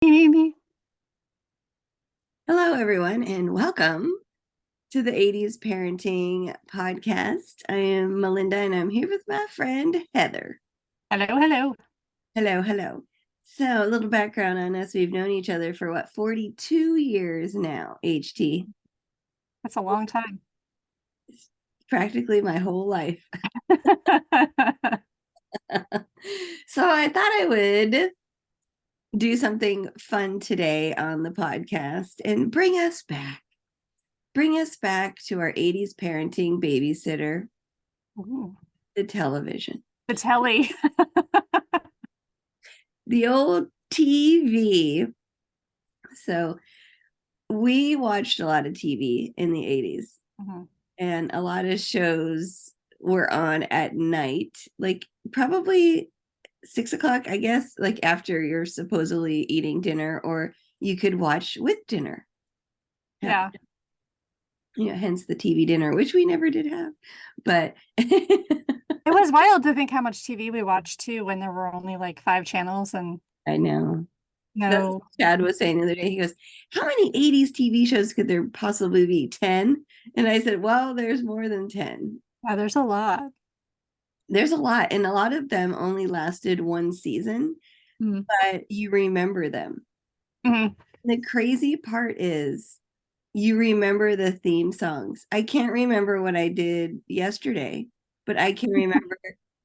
Me. Hello, everyone, and welcome to the 80s Parenting Podcast. I am Malinda, and I'm here with my friend Heather. Hello, hello. Hello, hello. So, a little background on us. We've known each other for 42 years now, HT. That's a long time. It's practically my whole life. So, I thought I would do something fun today on the podcast and bring us back. Bring us back to our 80s parenting babysitter, Ooh, the television. the telly. The old TV. So we watched a lot of TV in the 80s, and a lot of shows were on at night, like probably 6 o'clock, I guess, like after you're supposedly eating dinner, or you could watch with dinner. Yeah. Hence the TV dinner, which we never did have. But It was wild to think how much TV we watched too when there were only like 5 channels and I know. That's what no. Chad was saying the other day. He goes, "How many 80s TV shows could there possibly be? 10?" And I said, "Well, there's more than 10. Yeah, there's a lot. There's a lot. And a lot of them only lasted one season, Mm. but you remember them." Mhm. The crazy part is you remember the theme songs. I can't remember what I did yesterday, but I can remember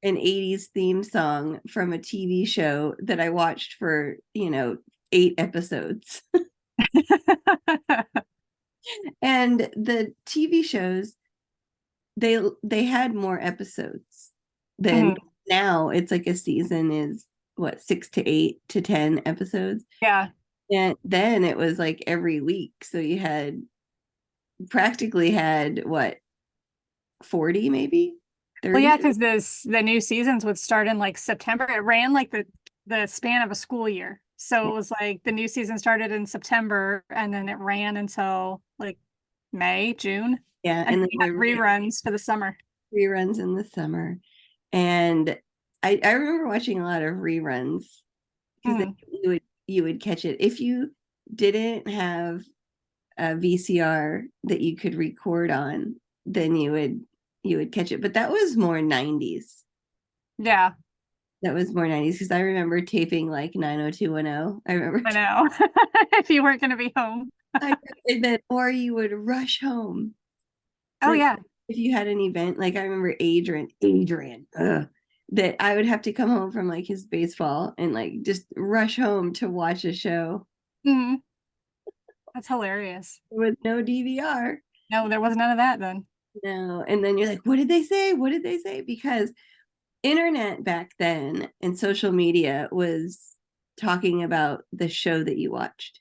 an 80s theme song from a TV show that I watched for, 8 episodes. And the TV shows, they had more episodes than Mhm. now. It's like a season is what, 6 to 8 to 10 episodes. Yeah. And then it was like every week. So you had practically had what, 40 maybe? Well, 30? yeah, because the new seasons would start in like September. It ran like the span of a school year. So it was like the new season started in September and then it ran until like May, June. Yeah, And and then then we had the reruns for the summer. reruns in the summer. And I remember watching a lot of reruns because Mm. you would catch it if you didn't have a VCR that you could record on, then you would catch it. But that was more 90s. Yeah, That was more 90s because I remember taping like 90210. I remember I know. If you weren't going to be home. and then, or you would rush home. Oh, Like yeah. if you had an event, like I remember Adrian, that I would have to come home from like his baseball and like just rush home to watch a show Mhm. That's hilarious. with no DVR. No, there was none of that then. No. And then you're like, what did they say? What did they say? Because internet back then and social media was talking about the show that you watched.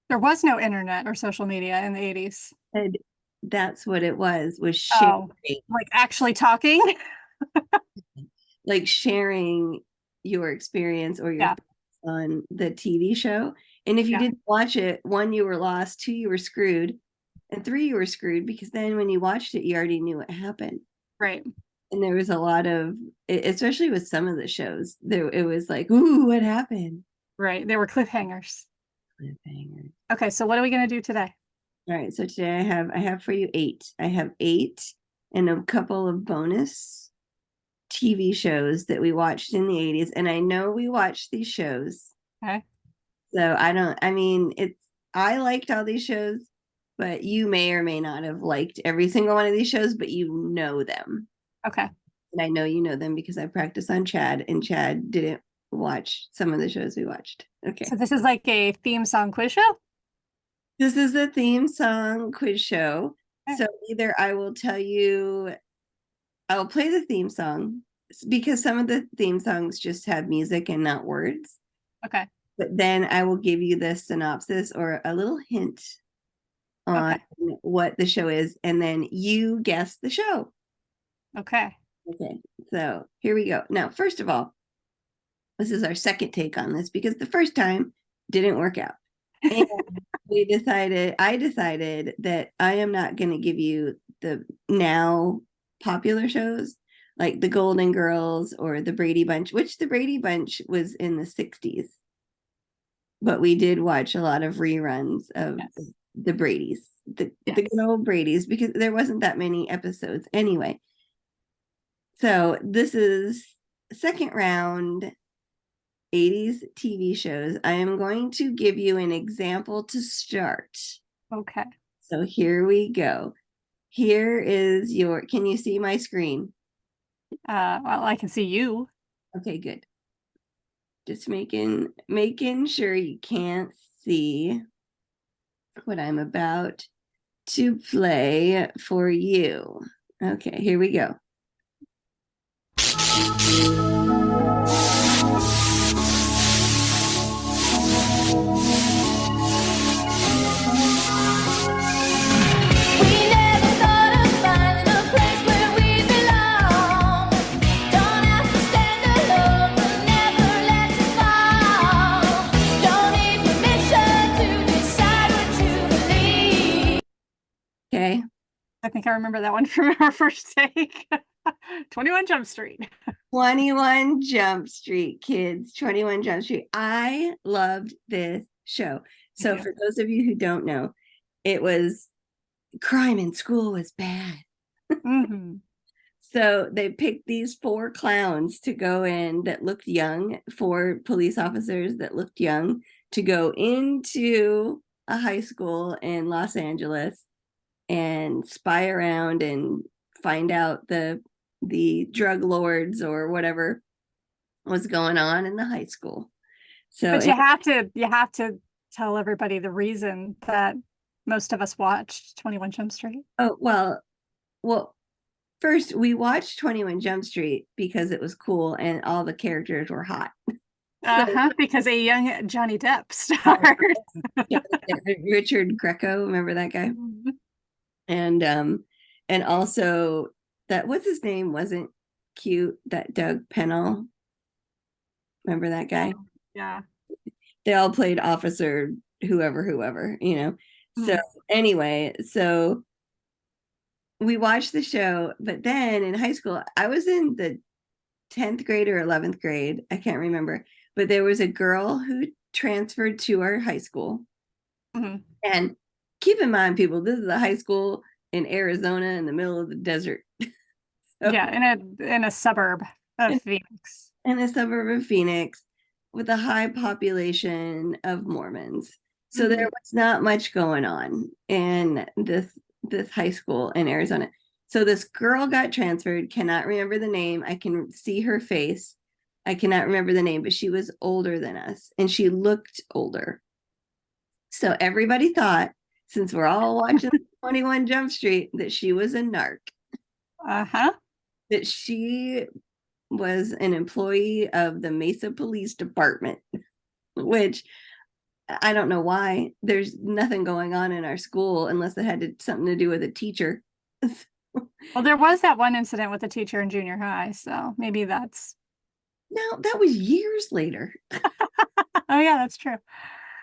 There was no internet or social media in the 80s. And that's what it was sharing, Oh, like actually talking? like sharing your experience or your Yeah, thoughts on the TV show. And if you yeah, didn't watch it, one, you were lost, two, you were screwed, and three, you were screwed because then when you watched it, you already knew what happened. right, And there was a lot of, especially with some of the shows, there it was like, ooh, what happened? right. There were cliffhangers. Cliffhanger. Okay, so what are we going to do today? All right, so today I have for you eight. I have eight and a couple of bonus TV shows that we watched in the 80s. And I know we watched these shows. Okay, So I mean, I liked all these shows, but you may or may not have liked every single one of these shows, but you know them. okay. And I know you know them because I practiced on Chad, and Chad didn't watch some of the shows we watched. So Okay. this is like a theme song quiz show? This is the theme song quiz show. Okay, So either I'll play the theme song because some of the theme songs just have music and not words. okay, But then I will give you the synopsis or a little hint on okay, what the show is, and then you guess the show. okay. Okay, so here we go. Now, first of all, this is our second take on this because the first time didn't work out. And I decided that I am not going to give you the now popular shows like the Golden Girls or the Brady Bunch, which the Brady Bunch was in the 60s. but we did watch a lot of reruns of Yes. the Brady's, the Yes. good old Brady's, because there wasn't that many episodes anyway. So this is second round 80s TV shows. I am going to give you an example to start. Okay. So here we go. Here is your, can you see my screen? Well, I can see you. Okay, good. Just making sure you can't see what I'm about to play for you. Okay, here we go. Okay. I think I remember that one from our first take. 21 Jump Street. 21 Jump Street, kids. 21 Jump Street. I loved this show. So for those of you who don't know, it was crime in school was bad. Mm-hmm. So they picked these 4 clowns to go in that looked young, 4 police officers that looked young, to go into a high school in Los Angeles and spy around and find out the drug lords or whatever was going on in the high school. So But you have to tell everybody the reason that most of us watched 21 Jump Street. oh well first we watched 21 Jump Street because it was cool and all the characters were hot. Because a young Johnny Depp starred. Richard Greco, remember that guy? Mhm. And also that, what's his name, wasn't cute, that Doug Pennell, remember that guy? Yeah. They all played officer whoever, you know. So anyway, so we watched the show, but then in high school, I was in the 10th grade or 11th grade, I can't remember, but there was a girl who transferred to our high school. And keep in mind, people, this is a high school in Arizona in the middle of the desert. So, yeah, in a suburb of Phoenix. In a suburb of Phoenix with a high population of Mormons. So there was not much going on in this high school in Arizona. So this girl got transferred, cannot remember the name. I can see her face. I cannot remember the name, but she was older than us and she looked older. So everybody thought, since we're all watching 21 Jump Street, that she was a narc. That she was an employee of the Mesa Police Department, which I don't know why. There's nothing going on in our school unless it had something to do with a teacher. Well, there was that one incident with a teacher in junior high, so maybe that's. No, that was years later. Oh yeah, that's true.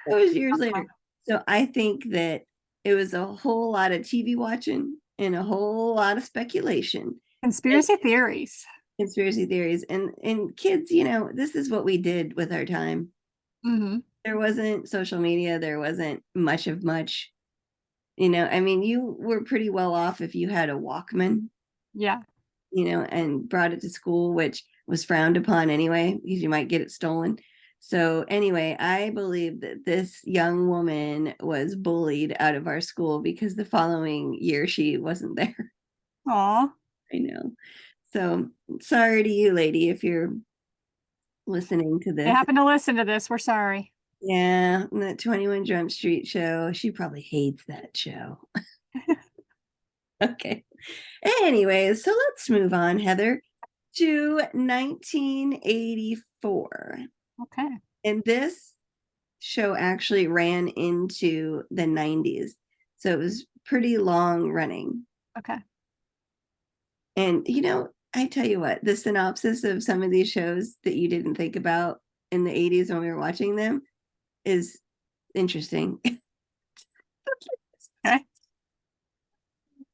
That was years later. So I think that it was a whole lot of TV watching and a whole lot of speculation. Conspiracy theories. And kids, you know, this is what we did with our time. There wasn't social media. There wasn't much, you know. I mean, you were pretty well off if you had a Walkman, yeah, you know, and brought it to school, which was frowned upon anyway, because you might get it stolen. So anyway, I believe that this young woman was bullied out of our school because the following year she wasn't there. Aw. I know. So sorry to you, lady, if you're listening to this. You happen to listen to this, we're sorry. Yeah, that 21 Jump Street show. She probably hates that show. Okay. Anyways, so let's move on, Heather, to 1984. Okay. And this show actually ran into the 90s. So it was pretty long running. Okay. And, you know, I tell you what, the synopsis of some of these shows that you didn't think about in the 80s when we were watching them is interesting. Okay.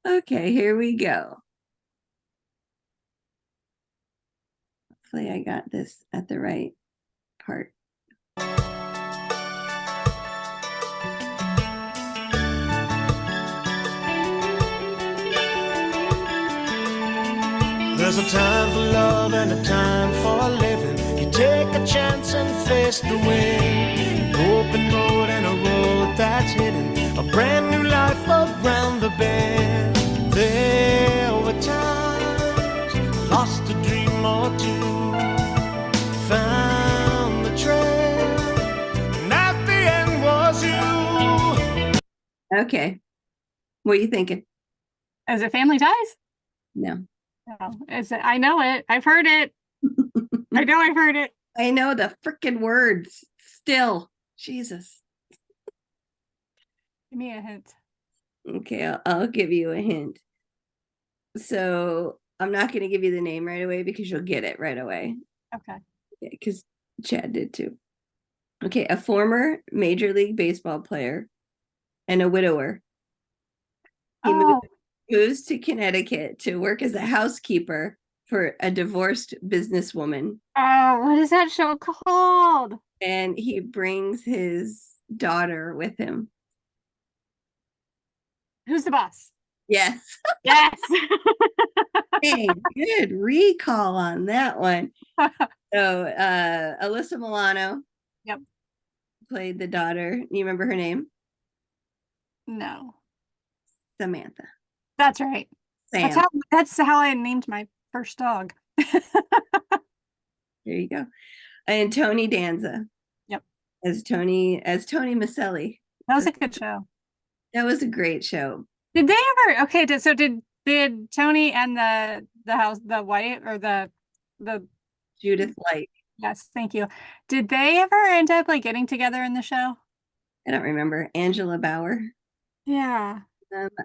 Okay, here we go. Hopefully I got this at the right part. There's a time for love and a time for living. You take a chance and face the wind. An open road and a road that's hidden. A brand new life around the bend. There were times lost a dream or two. Found the trail, and at the end was you. Okay. What are you thinking? Is it Family Ties? No. No. Is it? I know it. I've heard it. I know I've heard it. I know the freaking words still. Jesus. Give me a hint. Okay, I'll give you a hint. So I'm not going to give you the name right away because you'll get it right away. Okay. Because Chad did too. Okay, a former Major League Baseball player and a widower. He moves to Connecticut to work as a housekeeper for a divorced businesswoman. Oh, what is that show called? And he brings his daughter with him. Who's the boss? Yes. Yes. Hey, good recall on that one. So Alyssa Milano. Yep. Played the daughter. You remember her name? No. Samantha. That's right. Sam. That's how I named my first dog. There you go. And Tony Danza. Yep. As Tony Maselli. That was a good show. That was a great show. Did they ever? Okay. Did Tony and the wife or the Judith Light. Yes, thank you. Did they ever end up like getting together in the show? I don't remember. Angela Bauer. Yeah.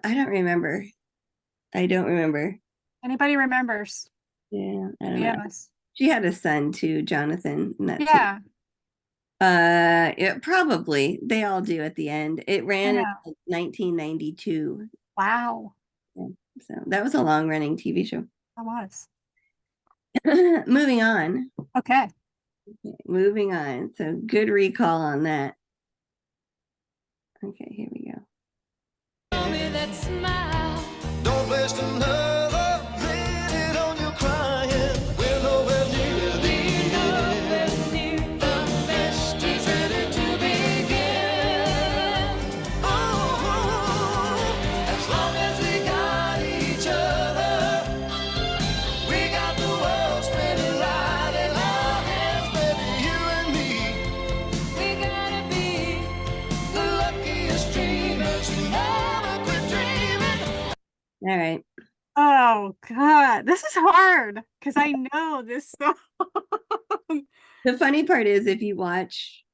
I don't remember. Anybody remembers? Yeah, I don't know. Yes. She had a son too, Jonathan. And that's Yeah. It probably they all do at the end. It ran in 1992. Wow. Yeah, so that was a long running TV show. That was. Moving on. Okay. Moving on. So good recall on that. Okay, here we go. Tell me that smile. Don't waste another minute on your crying. We're nowhere near the end. The best is ready to begin. Oh, as long as we got each other, we got the world spinning right in our hands, baby, you and me. We gotta be the luckiest dreamers who never quit dreaming. All right. Oh God, this is hard because I know this song. The funny part is if you watch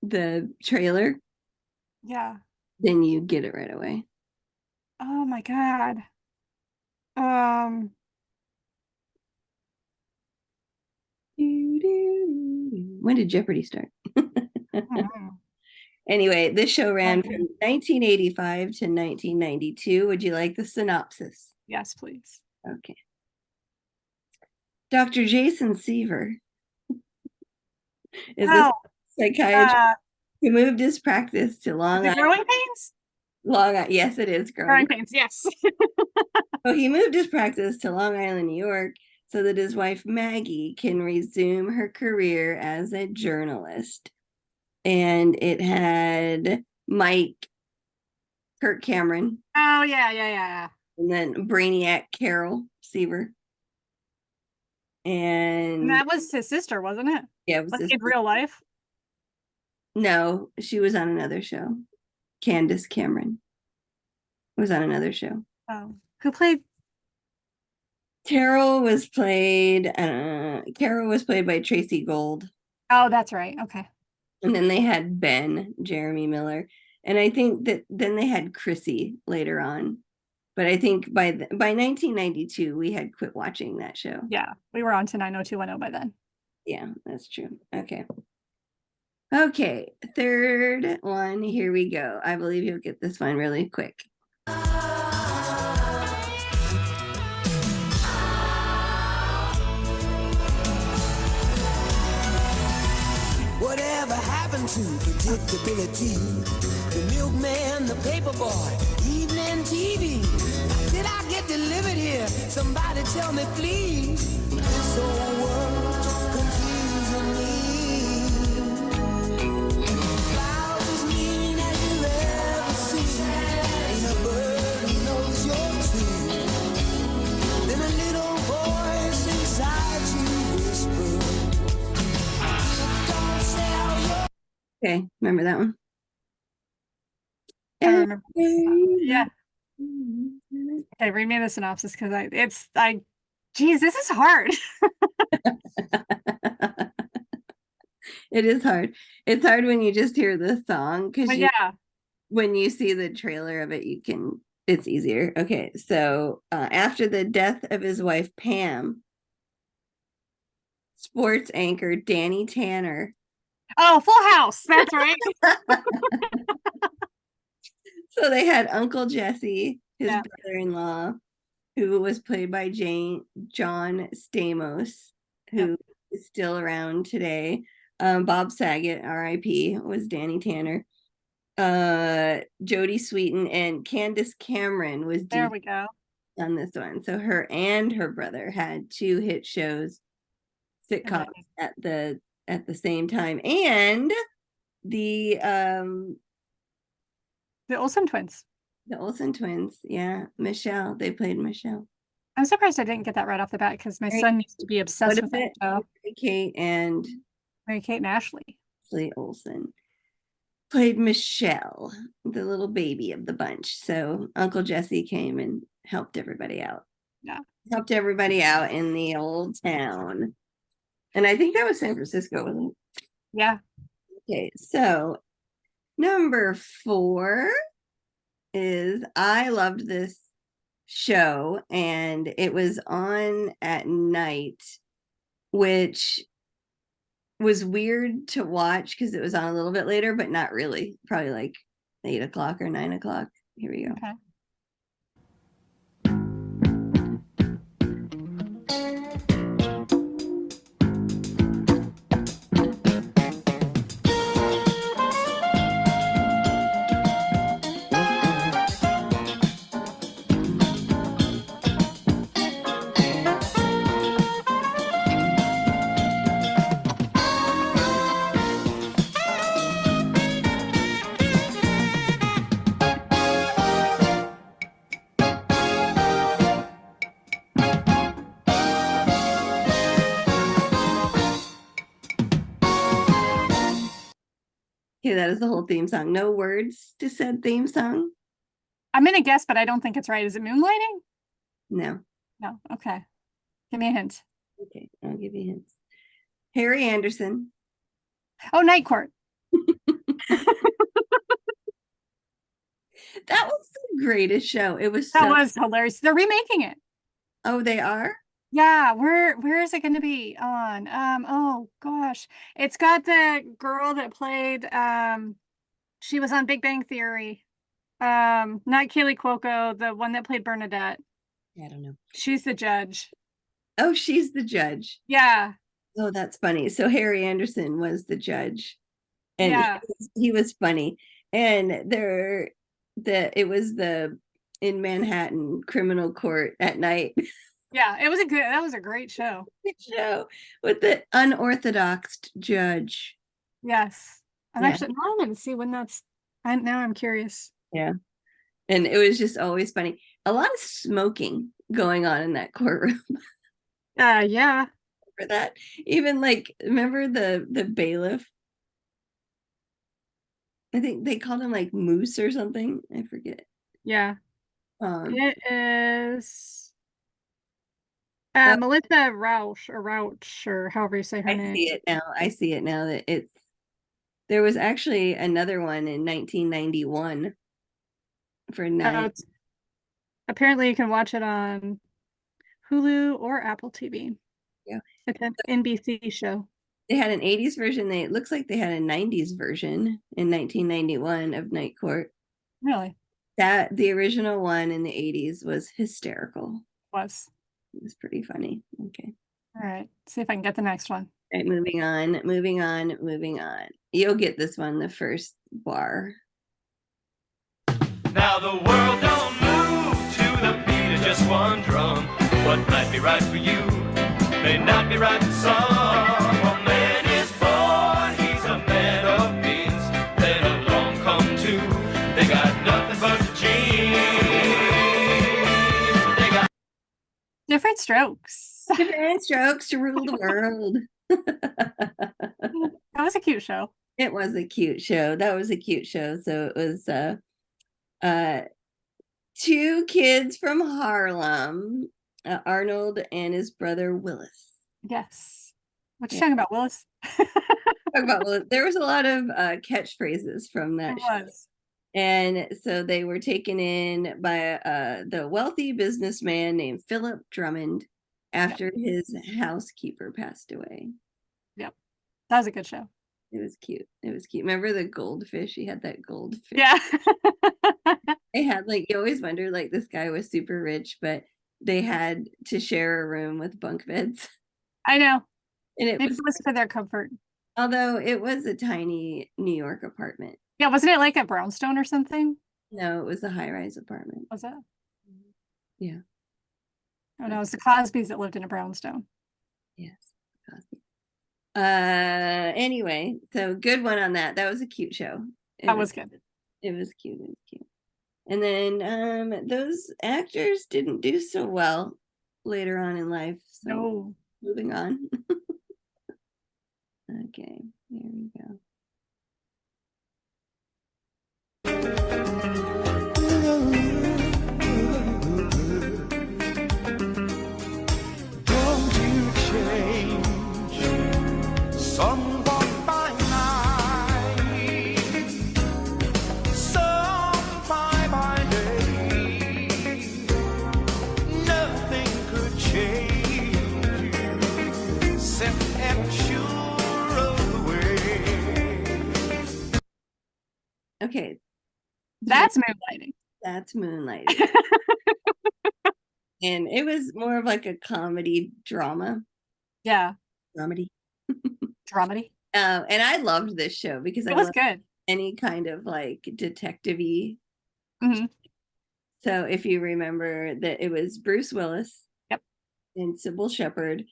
the trailer, Yeah. then you get it right away. Oh my God. When did Jeopardy start? Mhm. Anyway, this show ran from 1985 to 1992. Would you like the synopsis? Yes, please. Okay. Dr. Jason Seaver is a psychiatrist who moved his practice to Long Island. Growing Pains? Yes, it is Growing Pains, yes. So he moved his practice to Long Island, New York, so that his wife Maggie can resume her career as a journalist. And it had Mike, Kirk Cameron. Oh, yeah. And then Brainiac Carol Seaver. And that was his sister, wasn't it? Yeah, it was like in real life. No, she was on another show. Candace Cameron was on another show. Oh, who played? Carol was played by Tracy Gold. Oh, that's right. Okay. And then they had Ben, Jeremy Miller. And I think that then they had Chrissy later on. But I think by 1992, we had quit watching that show. Yeah, we were on to 90210 by then. Yeah, that's true. Okay, third one. Here we go. I believe you'll get this one really quick. Whatever happened to predictability? The milkman, the paperboy, evening TV. Did I get delivered here? Somebody tell me, please. This whole world's confusing me. Clouds as mean as you've ever seen. Ain't a bird who knows you're true. Then a little voice inside you whisper, don't sell your. Okay, remember that one? I remember. Yeah. Okay, read me the synopsis because geez, this is hard. It is hard. It's hard when you just hear the song because But yeah, when you see the trailer of it, it's easier. Okay, so after the death of his wife Pam, sports anchor Danny Tanner. oh, Full House. That's right. So they had Uncle Jesse, his Yeah. brother-in-law, who was played by John Stamos, who is still around today. Bob Saget, R.I.P., was Danny Tanner. Jodie Sweetin and Candace Cameron was There we go. on this one. So her and her brother had 2 hit shows, sitcoms at the same time, and the Olsen twins. The Olsen twins, yeah, Michelle. They played Michelle. I'm surprised I didn't get that right off the bat because my son used to be obsessed with that show. Kate and Mary-Kate and Ashley Olsen played Michelle, the little baby of the bunch. So Uncle Jesse came and helped everybody out. Yeah. Helped everybody out in the old town. And I think that was San Francisco, wasn't it? Yeah. Okay, so number 4 is I loved this show, and it was on at night, which was weird to watch because it was on a little bit later, but not really. Probably like 8 o'clock or 9 o'clock. Here we go. Okay. Okay, that is the whole theme song. No words to said theme song? I'm gonna guess, but I don't think it's right. Is it Moonlighting? No. No. Okay. Give me a hint. Okay, I'll give you hints. Harry Anderson. Oh, Night Court. That was the greatest show. It was That was hilarious. They're remaking it. Oh, they are? Yeah, where is it going to be on? Oh gosh, it's got the girl that played. She was on Big Bang Theory. Not Kaylee Cuoco, the one that played Bernadette. I don't know. She's the judge. Oh, she's the judge. Yeah. Oh, that's funny. So Harry Anderson was the judge, and Yeah. he was funny. And it was the in Manhattan criminal court at night. Yeah, that was a great show. Good show with the unorthodox judge. Yes. I'm Yeah. actually now I'm gonna see when now I'm curious. Yeah. And it was just always funny. A lot of smoking going on in that courtroom. Yeah. For that. Even like, remember the bailiff? I think they called him like Moose or something. I forget. Yeah. It is Oh. Malinda Rauch or however you say her name. I see it now that there was actually another one in 1991 for night. Apparently you can watch it on Hulu or Apple TV. Yeah. It's an NBC show. They had an 80s version. It looks like they had a 90s version in 1991 of Night Court. Really? That the original one in the 80s was hysterical. It was pretty funny. Okay. All right. See if I can get the next one. All right, moving on. You'll get this one, the first bar. Now the world don't move to the beat of What might be right for you may not be right for some. A man is born, he's a man of means. Then along come two, they got nothing but genes. They got Different strokes. Different strokes to rule the world. That was a cute show. It was a cute show. That was a cute show. So it was two kids from Harlem, Arnold and his brother Willis. Yes. What you Yeah. talking about, Willis? Talk about Willis. There was a lot of catchphrases from that It show. was. And so they were taken in by the wealthy businessman named Philip Drummond after his housekeeper passed away. Yep. That was a good show. It was cute. It was cute. Remember the goldfish? He had that goldfish. Yeah. They had like, you always wonder, like, this guy was super rich, but they had to share a room with bunk beds. I know. And it Maybe was, it was for their comfort. although it was a tiny New York apartment. Yeah, wasn't it like a brownstone or something? No, it was a high-rise apartment. Was it? Yeah. Oh no, it was the Cosbys that lived in a brownstone. Yes. Cosby. Anyway, so good one on that. That was a cute show. That was good. It was cute. It was cute. And then those actors didn't do so well later on in life. So No. moving on. Okay, there we go. Don't you change someone by night, some by day. Nothing could change you, set and sure of the way. Okay, That's moonlighting. that's Moonlight. And it was more of like a comedy drama. Yeah. Dramedy. Dramedy. And I loved this show because I It was love good. any kind of like detective-y. Mhm. So if you remember that it was Bruce Willis. Yep. And Sybil Shepherd,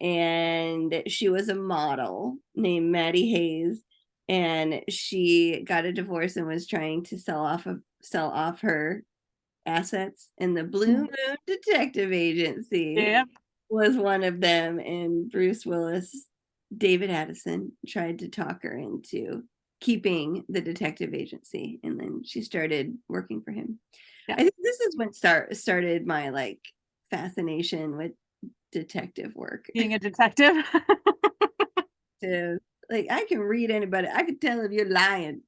and she was a model named Maddie Hayes, and she got a divorce and was trying to sell off her assets, and the Blue Moon Detective Agency Yep. was one of them, and Bruce Willis, David Addison, tried to talk her into keeping the detective agency, and then she started working for him. Yeah. I think this is when started my like fascination with detective work. Being a detective. To like, I can read anybody. I can tell if you're lying.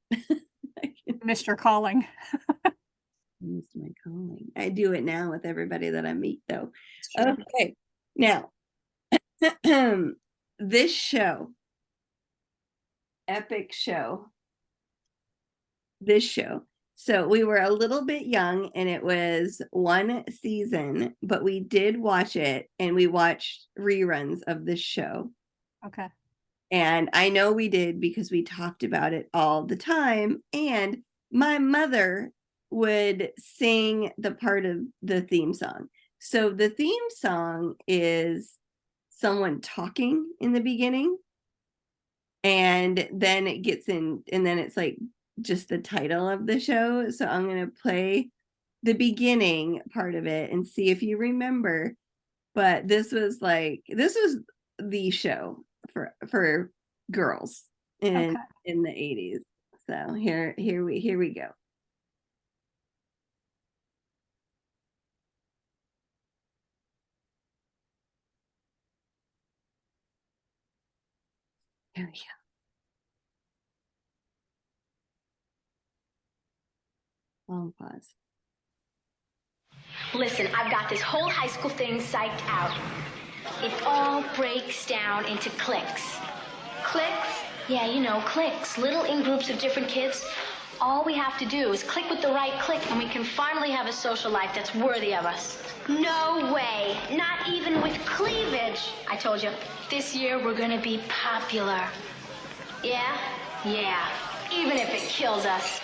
Mr. Calling. Missed my calling. I do it now with everybody that I meet, though. It's true. Okay, now this show, epic show. This show. So we were a little bit young, and it was one season, but we did watch it, and we watched reruns of this show. Okay. And I know we did because we talked about it all the time. And my mother would sing the part of the theme song. So the theme song is someone talking in the beginning. And then it gets in, and then it's like just the title of the show. So I'm going to play the beginning part of it and see if you remember. But this was the show for girls in the 80s. So here we go. Here we go. Long pause. Listen, I've got this whole high school thing psyched out. It all breaks down into cliques. Cliques? Yeah, you know, cliques. Little in-groups of different kids. All we have to do is click with the right clique, and we can finally have a social life that's worthy of us. No way. Not even with cleavage. I told you, this year we're gonna be popular. Yeah? Yeah. Even if it kills us.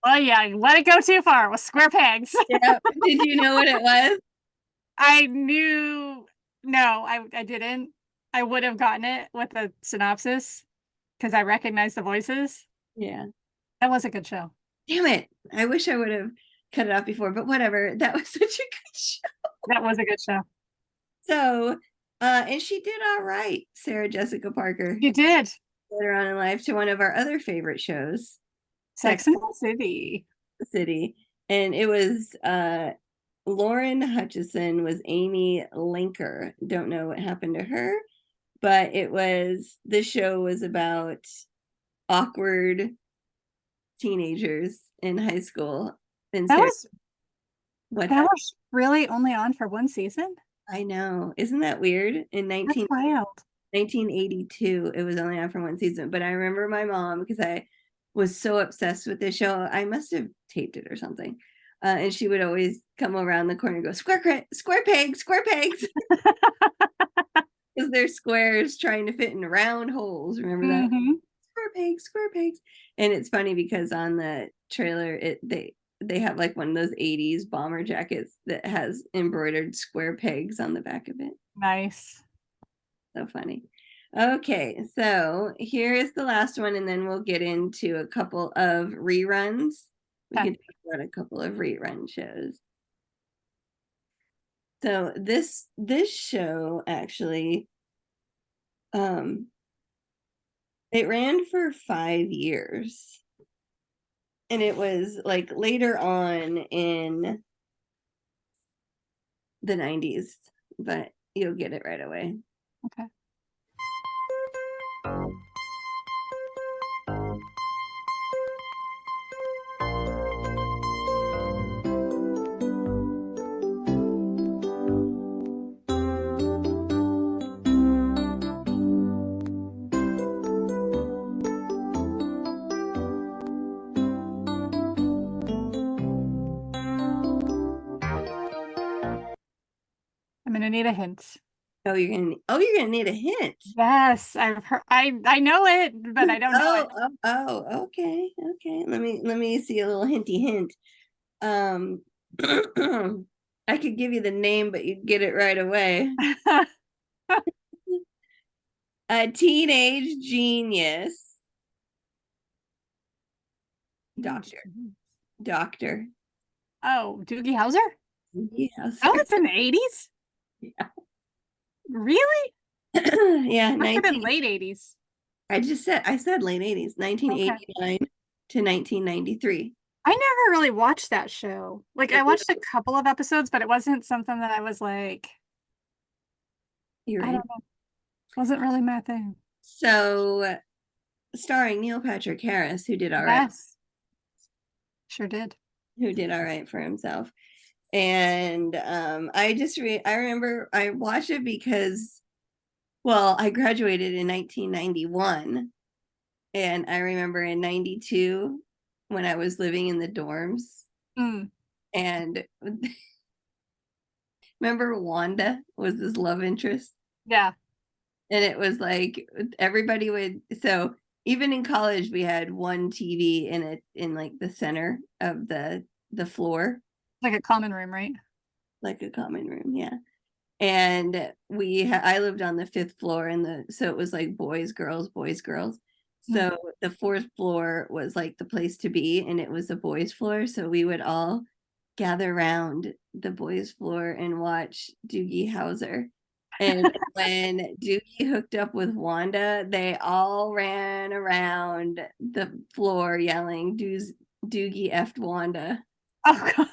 Oh yeah, let it go too far with square pegs. Yeah. Did you know what it was? I knew. No, I didn't. I would have gotten it with a synopsis because I recognized the voices. Yeah. That was a good show. Damn it. I wish I would have cut it off before, but whatever. That was such a good show. That was a good show. So, and she did all right, Sarah Jessica Parker. You did. Later on in life to one of our other favorite shows, Sex and the City. City. And it was Lauren Hutchison was Amy Linker. Don't know what happened to her, but the show was about awkward teenagers in high school. And That was really only on for one season. I know. Isn't that weird? In That's wild. 1982, it was only on for one season. But I remember my mom, because I was so obsessed with this show, I must have taped it or something. And she would always come around the corner and go, square pegs. Because they're squares trying to fit in round holes. Remember that? Square pegs. And it's funny because on the trailer, they have like one of those 80s bomber jackets that has embroidered square pegs on the back of it. Nice. So funny. Okay, so here is the last one, and then we'll get into a couple of reruns. We can talk about a couple of rerun shows. So this show actually, it ran for 5 years. And it was like later on in the 90s, but you'll get it right away. Okay. I'm gonna need a hint. Oh, you're gonna need a hint. Yes, I've heard. I know it, but I don't know it. Oh, okay. Let me see a little hinty hint. I could give you the name, but you'd get it right away. A teenage genius. Doctor. Oh, Doogie Howser? Yes. Oh, it's in the 80s? Yeah. Really? Yeah, Must have been late 80s. I said late 80s, 1989 to 1993. I never really watched that show. Like, I watched a couple of episodes, but it wasn't something that I was like, I don't know. Wasn't really my thing. So, starring Neil Patrick Harris, who did all right. Yes. Sure did. Who did all right for himself. And I remember I watched it because, well, I graduated in 1991. And I remember in 92 when I was living in the dorms. And remember Wanda was this love interest? Yeah. And it was like everybody would, so even in college we had one TV in like the center of the floor. Like a common room, right? Like a common room, yeah. And I lived on the 5th floor, so it was like boys, girls. So the 4th floor was like the place to be, and it was a boys' floor. So we would all gather around the boys' floor and watch Dougie Howser. And when Dougie hooked up with Wanda, they all ran around the floor yelling, Dougie effed Wanda. Oh, God.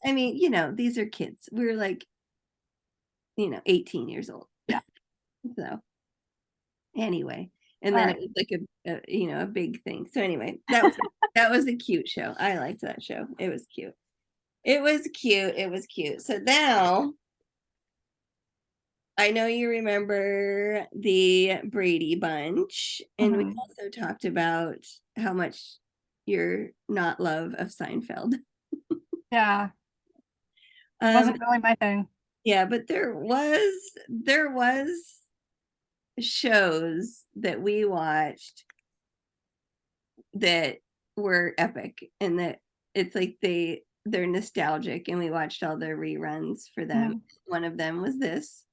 I mean, these are kids. We're like, 18 years old. Yeah. So anyway, and then it was like a big thing. So anyway, that was a cute show. I liked that show. It was cute. So now I know you remember the Brady Bunch, and we also talked about how much your not love of Seinfeld. Yeah. Wasn't really my thing. Yeah, but there was shows that we watched that were epic, and that it's like they're nostalgic, and we watched all the reruns for them. One of them was this.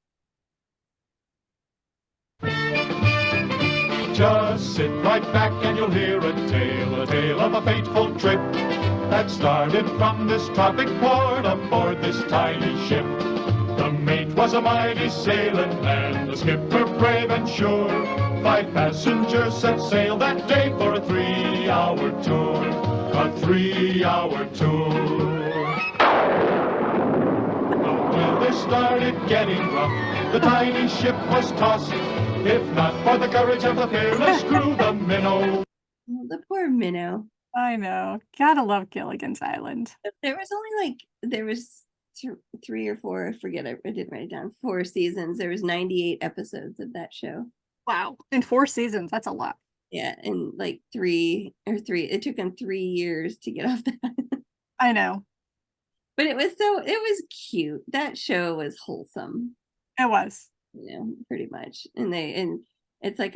Just sit right back and you'll hear a tale of a fateful trip that started from this tropic port aboard this tiny ship. The mate was a mighty sailing man, the skipper brave and sure. 5 passengers set sail that day for a 3-hour tour. A 3-hour tour. Until they started getting rough, the tiny ship was tossed. If not for the courage of the fearless crew, the minnow. The poor minnow. I know. Gotta love Gilligan's Island. There was 3 or 4, I forget, I didn't write it down, 4 seasons. There was 98 episodes of that show. Wow. In 4 seasons, that's a lot. Yeah, and like 3, it took them 3 years to get off that. I know. But it was cute. That show was wholesome. It was. You know, pretty much. And it's like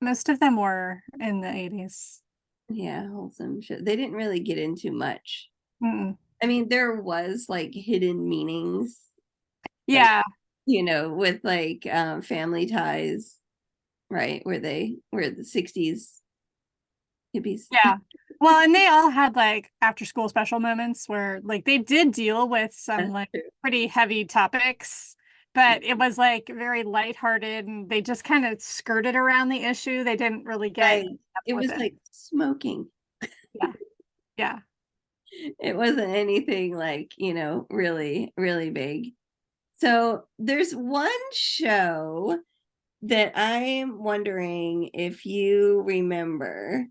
most of them were in the 80s. Yeah, wholesome show. They didn't really get into much. Mm-mm. I mean, there was like hidden meanings. Yeah. Like, you know, with like Family Ties, right? Where the 60s hippies. Yeah. Well, and they all had like after school special moments where like they did deal with some like pretty heavy topics, but it was like very lighthearted, and they just kind of skirted around the issue. They didn't really get it was like smoking. Yeah. Yeah. It wasn't anything like, you know, really, really big. So there's one show that I'm wondering if you remember.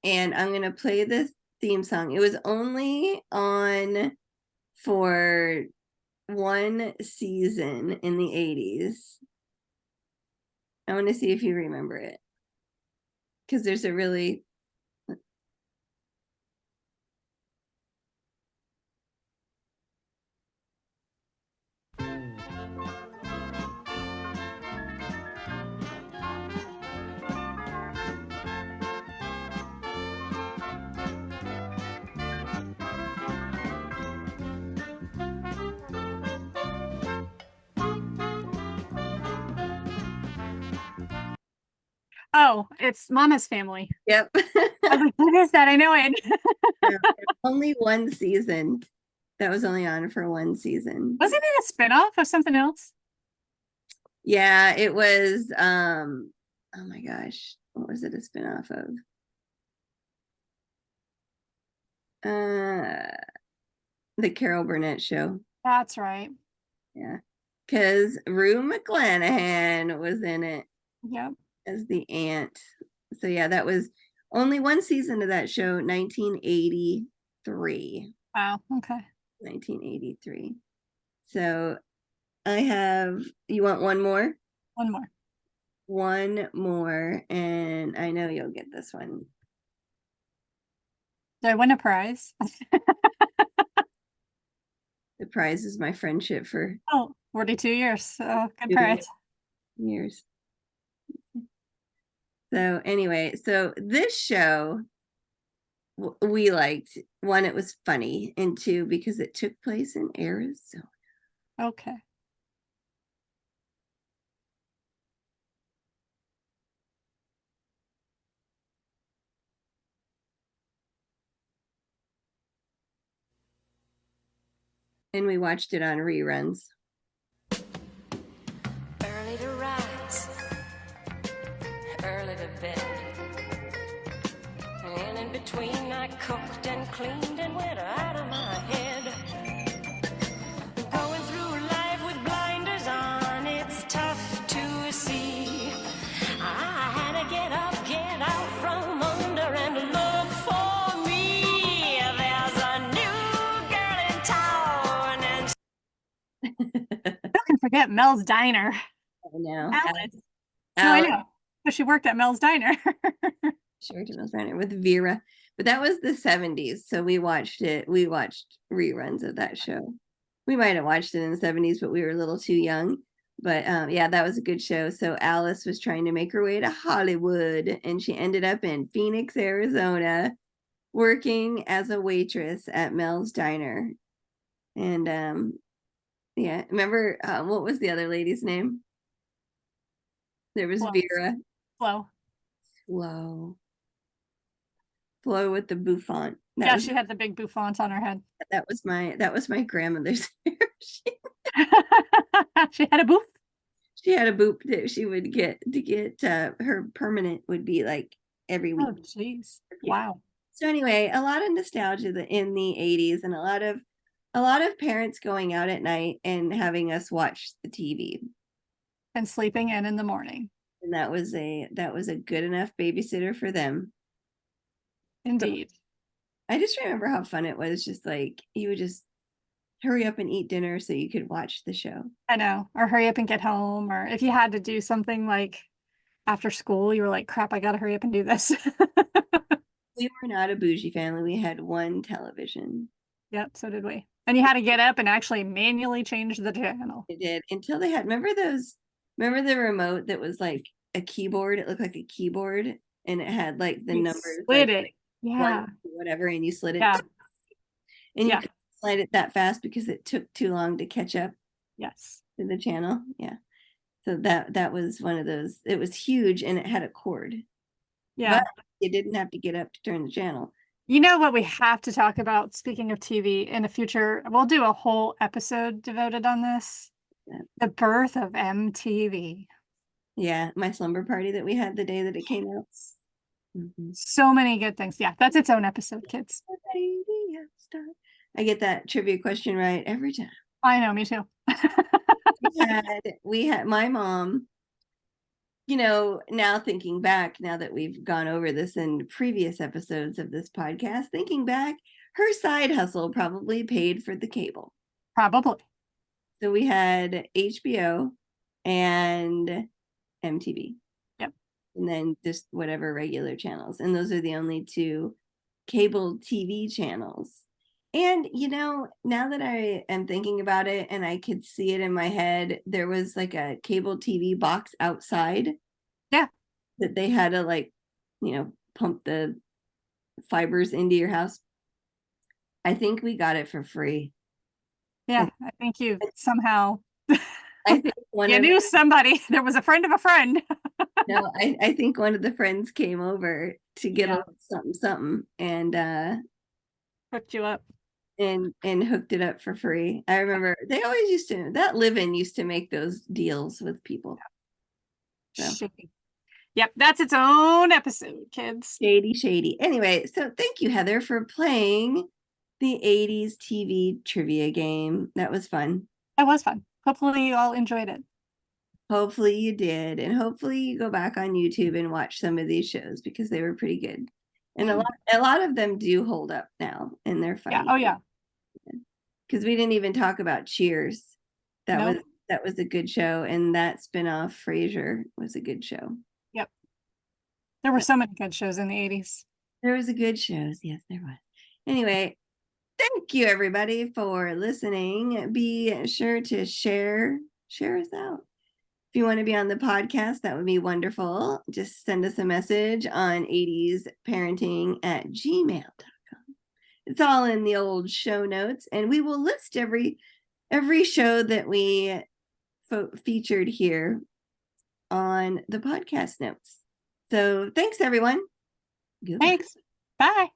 And I'm going to play this theme song. It was only on for 1 season in the 80s. I want to see if you remember it. Because there's a really... Oh, it's Mama's Family. Yep. I was like, what is that? I know it. Yeah, only 1 season. That was only on for 1 season. Wasn't it a spinoff of something else? Yeah, it was oh my gosh, what was it a spinoff of? The Carol Burnett Show. That's right. Yeah, because Rue McClanahan was in it. Yep. As the aunt. So yeah, that was only 1 season of that show, 1983. Wow. Okay. 1983. So you want one more? One more. One more, and I know you'll get this one. Did I win a prize? The prize is my friendship for 42 years. So good 2 prize. years. So anyway, so this show we liked. 1, it was funny, and 2, because it took place in Arizona. Okay. And we watched it on reruns. Early to rise, early to bed. And in between I cooked and cleaned and went out of my head. Going through life with blinders on, it's tough to see. I had to get up, get out from under and look for me. There's a new girl in town and Who can forget Mel's Diner? I know. Alice. No, I know. But she worked at Mel's Diner. She worked at Mel's Diner with Vera. But that was the 70s. So we watched it. We watched reruns of that show. We might have watched it in the 70s, but we were a little too young. But yeah, that was a good show. So Alice was trying to make her way to Hollywood, and she ended up in Phoenix, Arizona, working as a waitress at Mel's Diner. And yeah, remember what was the other lady's name? There was Flo. Vera. Flo. Flo with the bouffant. Yeah, she had the big bouffant on her head. That was my grandmother's hair. She had a booth. She had a boop that she would get her permanent would be like every week. Oh, jeez. Yeah. Wow. So anyway, a lot of nostalgia in the 80s, and a lot of parents going out at night and having us watch the TV. And sleeping in the morning. And that was a good enough babysitter for them. Indeed. So I just remember how fun it was. Just like you would just hurry up and eat dinner so you could watch the show. I know. Or hurry up and get home. Or if you had to do something like after school, you were like, crap, I got to hurry up and do this. We were not a bougie family. We had one television. Yep, so did we. And you had to get up and actually manually change the channel. They did until they had, remember the remote that was like a keyboard? It looked like a keyboard, and it had like the You numbers. slid like, it. Yeah. Whatever, and you slid it. Yeah. And you Yeah. couldn't slide it that fast because it took too long to catch up Yes. to the channel. Yeah. So that was one of those. It was huge, and it had a cord. Yeah. But you didn't have to get up to turn the channel. You know what we have to talk about, speaking of TV, in the future, we'll do a whole episode devoted on this. Yeah. The birth of MTV. Yeah, my slumber party that we had the day that it came out. So many good things. Yeah, that's its own episode, kids. I get that trivia question right every time. I know, me too. we had my mom, you know, now thinking back, now that we've gone over this in previous episodes of this podcast, thinking back, her side hustle probably paid for the cable. Probably. So we had HBO and MTV. Yep. And then just whatever regular channels. And those are the only two cable TV channels. And, you know, now that I am thinking about it and I could see it in my head, there was like a cable TV box outside. Yeah. That they had to like, you know, pump the fibers into your house. I think we got it for free. Yeah, I think you somehow I think you knew somebody. There was a friend of a friend. No, I think one of the friends came over to get a something and hooked you up. And hooked it up for free. I remember they always used to, that Live-In used to make those deals with people. So. Yep, that's its own episode, kids. Shady. Anyway, so thank you, Heather, for playing the 80s TV trivia game. That was fun. That was fun. Hopefully you all enjoyed it. Hopefully you did. And hopefully you go back on YouTube and watch some of these shows because they were pretty good. And a lot of them do hold up now, and they're funny. Yeah. Oh yeah. Because we didn't even talk about Cheers. That was a good show, and that spinoff Frasier was a good show. Yep. There were so many good shows in the 80s. There was a good shows. Yes, there was. Anyway, thank you everybody for listening. Be sure to share us out. If you want to be on the podcast, that would be wonderful. Just send us a message on 80sparenting@gmail.com. It's all in the old show notes, and we will list every show that we featured here on the podcast notes. So thanks, everyone. Thanks. Bye.